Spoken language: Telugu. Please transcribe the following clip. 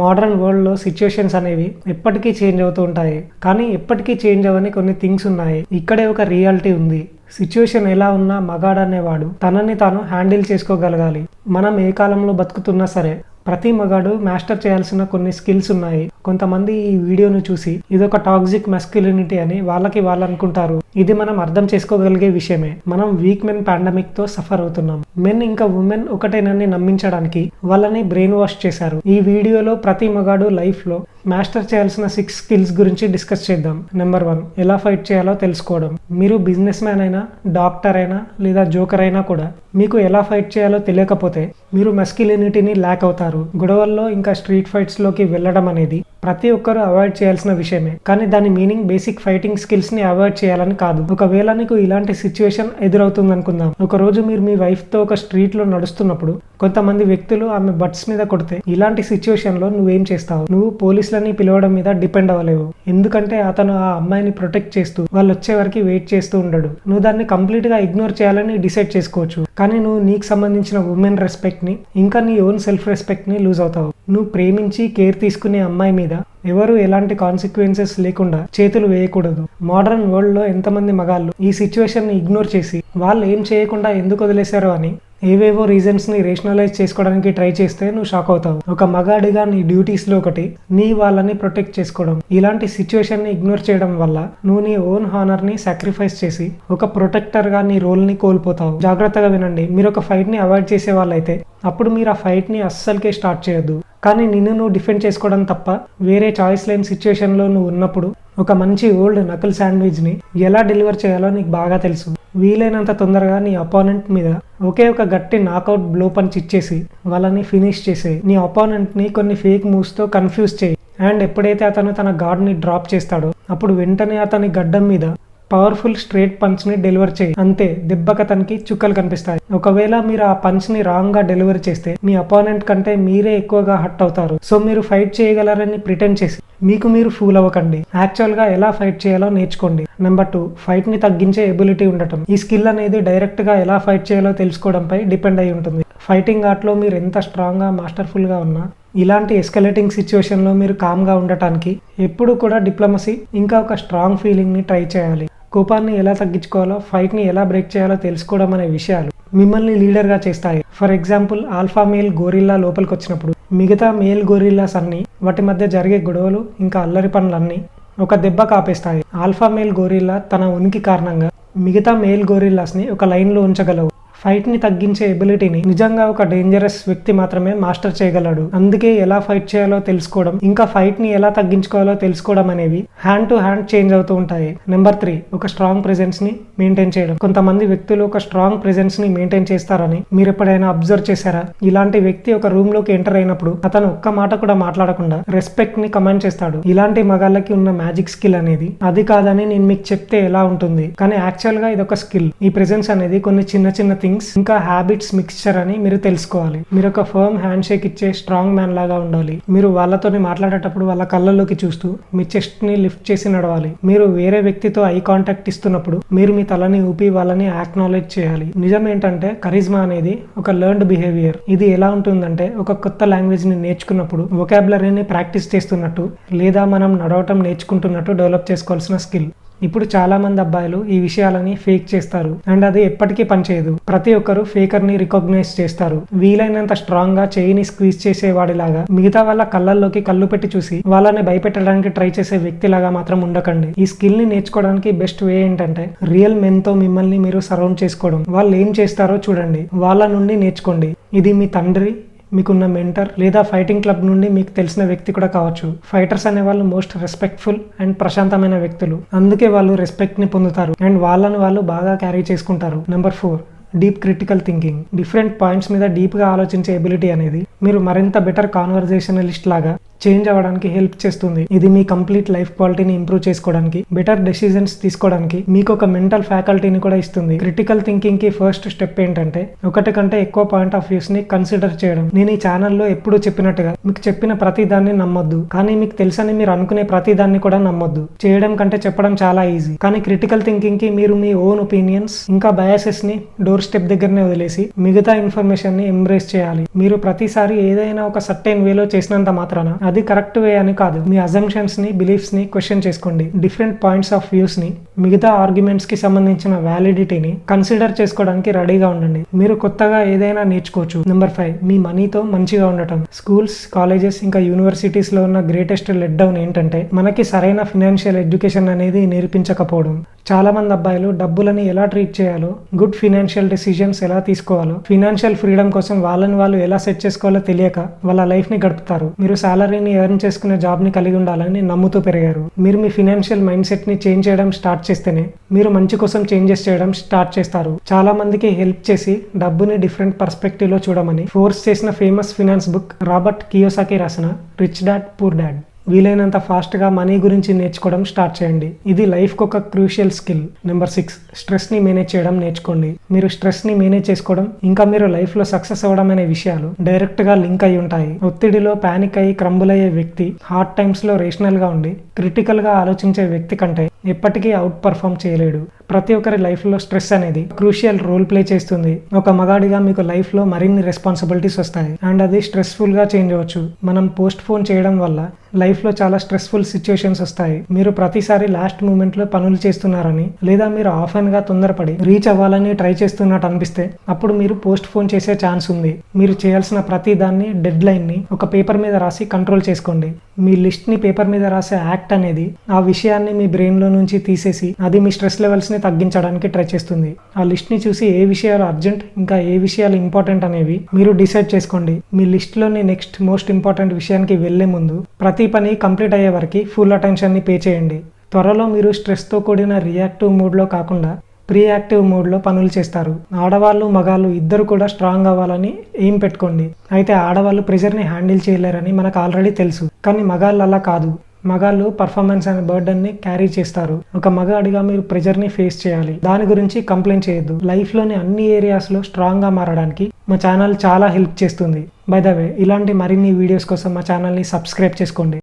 మోడర్న్ వరల్డ్లో సిచ్యుయేషన్స్ అనేవి ఎప్పటికీ చేంజ్ అవుతూ ఉంటాయి. కానీ ఎప్పటికీ చేంజ్ అవ్వని కొన్ని థింగ్స్ ఉన్నాయి. ఇక్కడే ఒక రియాలిటీ ఉంది. సిచ్యుయేషన్ ఎలా ఉన్నా మగాడనేవాడు తనని తాను హ్యాండిల్ చేసుకోగలగాలి. మనం ఏ కాలంలో బతుకుతున్నా సరే ప్రతి మగాడు మాస్టర్ చేయాల్సిన కొన్ని స్కిల్స్ ఉన్నాయి. కొంతమంది ఈ వీడియోను చూసి ఇదొక టాక్సిక్ మస్క్యులినిటీ అని వాళ్ళు అనుకుంటారు. ఇది మనం అర్థం చేసుకోగలిగే విషయమే. మనం వీక్ మెన్ పాండమిక్ తో సఫర్ అవుతున్నాం. మెన్ ఇంకా ఉమెన్ ఒకటేనని నమ్మించడానికి వాళ్ళని బ్రెయిన్ వాష్ చేశారు. ఈ వీడియోలో ప్రతి మగాడు లైఫ్ లో మాస్టర్ చేయాల్సిన 6 స్కిల్స్ గురించి డిస్కస్ చేద్దాం. నెంబర్ 1, ఎలా ఫైట్ చేయాలో తెలుసుకోవడం. మీరు బిజినెస్ మ్యాన్ అయినా, డాక్టర్ అయినా లేదా జోకర్ అయినా కూడా మీకు ఎలా ఫైట్ చేయాలో తెలియకపోతే మీరు మస్క్యులినిటీని ల్యాక్ అవుతారు. గొడవల్లో ఇంకా స్ట్రీట్ ఫైట్స్ లోకి వెళ్ళడం అనేది ప్రతి ఒక్కరు అవాయిడ్ చేయాల్సిన విషయమే. కానీ దాని మీనింగ్ బేసిక్ ఫైటింగ్ స్కిల్స్ ని అవాయిడ్ చేయాలని కాదు. ఒకవేళ నీకు ఇలాంటి సిచ్యువేషన్ ఎదురవుతుంది అనుకుందాం. ఒక రోజు మీరు మీ వైఫ్ తో ఒక స్ట్రీట్ లో నడుస్తున్నప్పుడు కొంతమంది వ్యక్తులు ఆమె బట్స్ మీద కొడితే ఇలాంటి సిచ్యువేషన్ లో నువ్వేం చేస్తావు? నువ్వు పోలీసులని పిలవడం మీద డిపెండ్ అవ్వలేవు. ఎందుకంటే అతను ఆ అమ్మాయిని ప్రొటెక్ట్ చేస్తూ వాళ్ళు వచ్చే వరకు వెయిట్ చేస్తూ ఉండడు. నువ్వు దాన్ని కంప్లీట్ గా ఇగ్నోర్ చేయాలని డిసైడ్ చేసుకోవచ్చు. కానీ నువ్వు నీకు సంబంధించిన ఉమెన్ రెస్పెక్ట్ ని ఇంకా నీ ఓన్ సెల్ఫ్ రెస్పెక్ట్ ని లూజ్ అవుతావు. నువ్వు ప్రేమించి కేర్ తీసుకునే అమ్మాయి మీద ఎవరు ఎలాంటి కాన్సిక్వెన్సెస్ లేకుండా చేతులు వేయకూడదు. మోడర్న్ వరల్డ్ లో ఎంతమంది మగాళ్ళు ఈ సిచ్యువేషన్ ని ఇగ్నోర్ చేసి వాళ్ళు ఏం చేయకుండా ఎందుకు వదిలేశారో అని ఏవేవో రీజన్స్ ని రేషనలైజ్ చేసుకోవడానికి ట్రై చేస్తే నువ్వు షాక్ అవుతావు. ఒక మగాడిగా నీ డ్యూటీస్ లో ఒకటి నీ వాళ్ళని ప్రొటెక్ట్ చేసుకోవడం. ఇలాంటి సిచ్యువేషన్ ని ఇగ్నోర్ చేయడం వల్ల నువ్వు నీ ఓన్ హానర్ ని సాక్రిఫైస్ చేసి ఒక ప్రొటెక్టర్ గా నీ రోల్ ని కోల్పోతావు. జాగ్రత్తగా వినండి. మీరు ఒక ఫైట్ ని అవాయిడ్ చేసే వాళ్ళైతే అప్పుడు మీరు ఆ ఫైట్ ని అస్సలకే స్టార్ట్ చేయొద్దు. కానీ నిన్ను నువ్వు డిఫెండ్ చేసుకోవడం తప్ప వేరే చాయిస్ లేని సిచ్యువేషన్ లో నువ్వు ఉన్నప్పుడు ఒక మంచి ఓల్డ్ నకల్ శాండ్విచ్ ని ఎలా డెలివర్ చేయాలో నీకు బాగా తెలుసు. వీలైనంత తొందరగా నీ అపోనెంట్ మీద ఒకే ఒక గట్టి నాకౌట్ బ్లో పంచ్ ఇచ్చేసి వాళ్ళని ఫినిష్ చేసే. నీ అపోనెంట్ ని కొన్ని ఫేక్ మూవ్స్ తో కన్ఫ్యూజ్ చేయి. అండ్ ఎప్పుడైతే అతను తన గార్డ్ ని డ్రాప్ చేస్తాడో అప్పుడు వెంటనే అతని గడ్డం మీద పవర్ఫుల్ స్ట్రేట్ పంచ్ ని డెలివర్ చేయి. అంతే, దెబ్బకి అతనికి చుక్కలు కనిపిస్తాయి. ఒకవేళ మీరు ఆ పంచ్ ని రాంగ్ గా డెలివర్ చేస్తే మీ అపోనెంట్ కంటే మీరే ఎక్కువగా హర్ట్ అవుతారు. సో మీరు ఫైట్ చేయగలరని ప్రిటెండ్ చేసి మీకు మీరు ఫూల్ అవ్వకండి. యాక్చువల్ గా ఎలా ఫైట్ చేయాలో నేర్చుకోండి. నెంబర్ 2, ఫైట్ ని తగ్గించే ఎబిలిటీ ఉండటం. ఈ స్కిల్ అనేది డైరెక్ట్ గా ఎలా ఫైట్ చేయాలో తెలుసుకోవడంపై డిపెండ్ అయి ఉంటుంది. ఫైటింగ్ ఆర్ట్ లో మీరు ఎంత స్ట్రాంగ్ గా మాస్టర్ఫుల్ గా ఉన్నా ఇలాంటి ఎస్కలేటింగ్ సిచ్యువేషన్ లో మీరు కామ్ గా ఉండటానికి ఎప్పుడు కూడా డిప్లొమసీ ఇంకా ఒక స్ట్రాంగ్ ఫీలింగ్ ని ట్రై చేయాలి. కోపాన్ని ఎలా తగ్గించుకోవాలో, ఫైట్ ని ఎలా బ్రేక్ చేయాలో తెలుసుకోవడం అనే విషయాలు మిమ్మల్ని లీడర్ గా చేస్తాయి. For example, alpha male gorilla లోపలికి వచ్చినప్పుడు మిగతా మేల్ గోరిల్లాస్ అన్ని వాటి మధ్య జరిగే గొడవలు ఇంకా అల్లరి పనులన్నీ ఒక దెబ్బ కాపేస్తాయి. ఆల్ఫా మేల్ గోరిల్లా తన ఉనికి కారణంగా మిగతా మేల్ గోరిల్లాస్ ని ఒక లైన్ లో ఉంచగలవు. ఫైట్ ని తగ్గించే ఎబిలిటీని నిజంగా ఒక డేంజరస్ వ్యక్తి మాత్రమే మాస్టర్ చేయగలడు. అందుకే ఎలా ఫైట్ చేయాలో తెలుసుకోవడం ఇంకా ఫైట్ ని ఎలా తగ్గించుకోవాలో తెలుసుకోవడం అనేవి హ్యాండ్ టు హ్యాండ్ చేంజ్ అవుతూ ఉంటాయి. నెంబర్ 3, ఒక స్ట్రాంగ్ ప్రెజెన్స్ ని మెయింటైన్ చేయడం. కొంతమంది వ్యక్తులు ఒక స్ట్రాంగ్ ప్రెజెన్స్ ని మెయింటైన్ చేస్తారని మీరు ఎప్పుడైనా అబ్జర్వ్ చేశారా? ఇలాంటి వ్యక్తి ఒక రూమ్ లోకి ఎంటర్ అయినప్పుడు అతను ఒక్క మాట కూడా మాట్లాడకుండా రెస్పెక్ట్ ని కమాండ్ చేస్తాడు. ఇలాంటి మగాళ్ళకి ఉన్న మ్యాజిక్ స్కిల్ అనేది అది కాదని నేను మీకు చెప్తే ఎలా ఉంటుంది, కానీ యాక్చువల్ గా ఇది ఒక స్కిల్. ఈ ప్రెజెన్స్ అనేది కొన్ని చిన్న చిన్న థింగ్స్ ఇంకా హ్యాబిట్స్ మిక్స్చర్ అని మీరు తెలుసుకోవాలి. మీరు ఒక ఫర్మ్ హ్యాండ్ షేక్ ఇచ్చే స్ట్రాంగ్ మ్యాన్ లాగా ఉండాలి. మీరు వాళ్ళతోని మాట్లాడేటప్పుడు వాళ్ళ కళ్ళలోకి చూస్తూ మీ చెస్ట్ ని లిఫ్ట్ చేసి నడవాలి. మీరు వేరే వ్యక్తితో ఐ కాంటాక్ట్ ఇస్తున్నప్పుడు మీరు మీ తలని ఊపి వాళ్ళని యాక్నాలెడ్జ్ చేయాలి. నిజం ఏంటంటే కరిజ్మా అనేది ఒక లెర్న్డ్ బిహేవియర్. ఇది ఎలా ఉంటుందంటే ఒక కొత్త లాంగ్వేజ్ ని నేర్చుకున్నప్పుడు వొకాబులరీని ప్రాక్టీస్ చేస్తున్నట్టు లేదా మనం నడవటం నేర్చుకుంటున్నట్టు డెవలప్ చేసుకోవాల్సిన స్కిల్. ఇప్పుడు చాలా మంది అబ్బాయిలు ఈ విషయాలని ఫేక్ చేస్తారు అండ్ అది ఎప్పటికీ పనిచేయదు. ప్రతి ఒక్కరు ఫేకర్ ని రికగ్నైజ్ చేస్తారు. వీలైనంత స్ట్రాంగ్ గా చేయిని స్క్వీజ్ చేసేవాడిలాగా మిగతా వాళ్ళ కళ్ళల్లోకి కళ్ళు పెట్టి చూసి వాళ్ళని భయపెట్టడానికి ట్రై చేసే వ్యక్తిలాగా మాత్రం ఉండకండి. ఈ స్కిల్ ని నేర్చుకోవడానికి బెస్ట్ వే ఏంటంటే రియల్ మెన్ తో మిమ్మల్ని మీరు సరౌండ్ చేసుకోవడం. వాళ్ళు ఏం చేస్తారో చూడండి, వాళ్ళ నుండి నేర్చుకోండి. ఇది మీ తండ్రి, మీకున్న మెంటర్ లేదా ఫైటింగ్ క్లబ్ నుండి మీకు తెలిసిన వ్యక్తి కూడా కావచ్చు. ఫైటర్స్ అనే వాళ్ళు మోస్ట్ రెస్పెక్ట్ఫుల్ అండ్ ప్రశాంతమైన వ్యక్తులు. అందుకే వాళ్ళు రెస్పెక్ట్ ని పొందుతారు అండ్ వాళ్ళని వాళ్ళు బాగా క్యారీ చేసుకుంటారు. Number 4, deep critical thinking. Different points మీద డీప్ గా ఆలోచించే ఎబిలిటీ అనేది మీరు మరింత బెటర్ కాన్వర్జేషనలిస్ట్ లాగా చేంజ్ అవ్వడానికి హెల్ప్ చేస్తుంది. ఇది మీ కంప్లీట్ లైఫ్ క్వాలిటీని ఇంప్రూవ్ చేసుకోవడానికి, బెటర్ డెసిజన్స్ తీసుకోవడానికి మీకు ఒక మెంటల్ ఫ్యాకల్టీని కూడా ఇస్తుంది. క్రిటికల్ థింకింగ్ కి ఫస్ట్ స్టెప్ ఏంటంటే ఒకటి కంటే ఎక్కువ పాయింట్ ఆఫ్ వ్యూస్ ని కన్సిడర్ చేయడం. నేను ఈ ఛానల్లో ఎప్పుడూ చెప్పినట్టుగా మీకు చెప్పిన ప్రతి దాన్ని నమ్మొద్దు, కానీ మీకు తెలుసని మీరు అనుకునే ప్రతి దాన్ని కూడా నమ్మొద్దు. చేయడం కంటే చెప్పడం చాలా ఈజీ, కానీ క్రిటికల్ థింకింగ్ కి మీరు మీ ఓన్ ఒపీనియన్స్ ఇంకా బయాసెస్ ని డోర్ స్టెప్ దగ్గరనే వదిలేసి మిగతా ఇన్ఫర్మేషన్ ని ఎంబ్రేస్ చేయాలి. మీరు ప్రతిసారి ఏదైనా ఒక సర్టెన్ వేలో చేసినంత మాత్రాన అది కరెక్ట్ వే అని కాదు. మీ అజంప్షన్స్ ని, బిలీఫ్స్ ని క్వశ్చన్ చేసుకోండి. డిఫరెంట్ పాయింట్స్ ఆఫ్ వ్యూస్ ని, మిగతా ఆర్గ్యుమెంట్స్ కి సంబంధించిన వ్యాలిడిటీని కన్సిడర్ చేసుకోవడానికి రెడీగా ఉండండి. మీరు కొత్తగా ఏదైనా నేర్చుకోవచ్చు. నెంబర్ 5, మీ మనీతో మంచిగా ఉండటం. స్కూల్స్, కాలేజెస్ ఇంకా యూనివర్సిటీస్ లో ఉన్న గ్రేటెస్ట్ లెట్ డౌన్ ఏంటంటే మనకి సరైన ఫినాన్షియల్ ఎడ్యుకేషన్ అనేది నేర్పించకపోవడం. చాలా మంది అబ్బాయిలు డబ్బులని ఎలా ట్రీట్ చేయాలో, గుడ్ ఫినాన్షియల్ డెసిజన్స్ ఎలా తీసుకోవాలో, ఫినాన్షియల్ ఫ్రీడమ్ కోసం వాళ్ళని వాళ్ళు ఎలా సెట్ చేసుకోవాలో తెలియక వాళ్ళ లైఫ్ ని గడుపుతారు. మీరు సాలరీని ఎర్న్ చేసుకునే జాబ్ ని కలిగి ఉండాలని నమ్ముతూ పెరిగారు. మీరు మీ ఫినాన్షియల్ మైండ్ సెట్ ని చేంజ్ చేయడం స్టార్ట్ చేస్తేనే మీరు మంచి కోసం చేంజెస్ చేయడం స్టార్ట్ చేస్తారు. చాలా మందికి హెల్ప్ చేసి డబ్బుని డిఫరెంట్ పర్స్పెక్టివ్ లో చూడమని ఫోర్స్ చేసిన famous finance book Robert Kiyosaki రాసిన రిచ్ డాడ్ పూర్ డాడ్. వీలైనంత ఫాస్ట్ గా మనీ గురించి నేర్చుకోవడం స్టార్ట్ చేయండి. ఇది లైఫ్ కు ఒక క్రూషియల్ స్కిల్. నెంబర్ 6, స్ట్రెస్ ని మేనేజ్ చేయడం నేర్చుకోండి. మీరు స్ట్రెస్ ని మేనేజ్ చేసుకోవడం ఇంకా మీరు లైఫ్ లో సక్సెస్ అవ్వడం అనే విషయాలు డైరెక్ట్ గా లింక్ అయి ఉంటాయి. ఒత్తిడిలో పానిక్ అయ్యి క్రంబుల్ అయ్యే వ్యక్తి హార్డ్ టైమ్స్ లో రేషనల్ గా ఉండి క్రిటికల్ గా ఆలోచించే వ్యక్తి కంటే ఎప్పటికీ అవుట్ పర్ఫార్మ్ చేయలేడు. ప్రతి ఒక్కరి లైఫ్ లో స్ట్రెస్ అనేది క్రూషియల్ రోల్ ప్లే చేస్తుంది. ఒక మగాడిగా మీకు లైఫ్ లో మరిన్ని రెస్పాన్సిబిలిటీస్ వస్తాయి అండ్ అది స్ట్రెస్ఫుల్ గా చేంజ్ అవ్వచ్చు. మనం పోస్ట్ పోన్ చేయడం వల్ల లైఫ్ లో చాలా స్ట్రెస్ఫుల్ సిచ్యుయేషన్స్ వస్తాయి. మీరు ప్రతిసారి లాస్ట్ మూమెంట్ లో పనులు చేస్తున్నారని లేదా మీరు ఆఫెన్ గా తొందరపడి రీచ్ అవ్వాలని ట్రై చేస్తున్నట్టు అనిపిస్తే అప్పుడు మీరు పోస్ట్ పోన్ చేసే ఛాన్స్ ఉంది. మీరు చేయాల్సిన ప్రతి దాన్ని, డెడ్ లైన్ ని ఒక పేపర్ మీద రాసి కంట్రోల్ చేసుకోండి. మీ లిస్ట్ ని పేపర్ మీద రాసే యాక్ట్ అనేది ఆ విషయాన్ని మీ బ్రెయిన్ లో నుంచి తీసేసి అది మీ స్ట్రెస్ లెవెల్స్ ని తగ్గించడానికి ట్రై చేస్తుంది. ఆ లిస్ట్ ని చూసి ఏ విషయాలు అర్జెంట్ ఇంకా ఏ విషయాలు ఇంపార్టెంట్ అనేవి మీరు డిసైడ్ చేసుకోండి. మీ లిస్ట్ లోని నెక్స్ట్ మోస్ట్ ఇంపార్టెంట్ విషయానికి వెళ్లే ముందు ప్రతి పని కంప్లీట్ అయ్యే వరకు ఫుల్ అటెన్షన్ ని పే చేయండి. త్వరలో మీరు స్ట్రెస్ తో కూడిన రియాక్టివ్ మూడ్ లో కాకుండా ప్రీయాక్టివ్ మోడ్ లో పనులు చేస్తారు. ఆడవాళ్ళు, మగాళ్ళు ఇద్దరు కూడా స్ట్రాంగ్ అవ్వాలని ఎయిమ్ పెట్టుకోండి. అయితే ఆడవాళ్ళు ప్రెషర్ ని హ్యాండిల్ చేయలేరని మనకు ఆల్రెడీ తెలుసు, కానీ మగాళ్ళు అలా కాదు. మగాళ్ళు పర్ఫార్మెన్స్ అనే బర్డన్ ని క్యారీ చేస్తారు. ఒక మగాడిగా మీరు ప్రెజర్ ని ఫేస్ చేయాలి. దాని గురించి కంప్లైంట్ చేయొద్దు. లైఫ్ లోని అన్ని ఏరియాస్ లో స్ట్రాంగ్ గా మారడానికి మా ఛానల్ చాలా హెల్ప్ చేస్తుంది. బై ద వే, ఇలాంటి మరిన్ని వీడియోస్ కోసం మా ఛానల్ ని సబ్స్క్రైబ్ చేసుకోండి.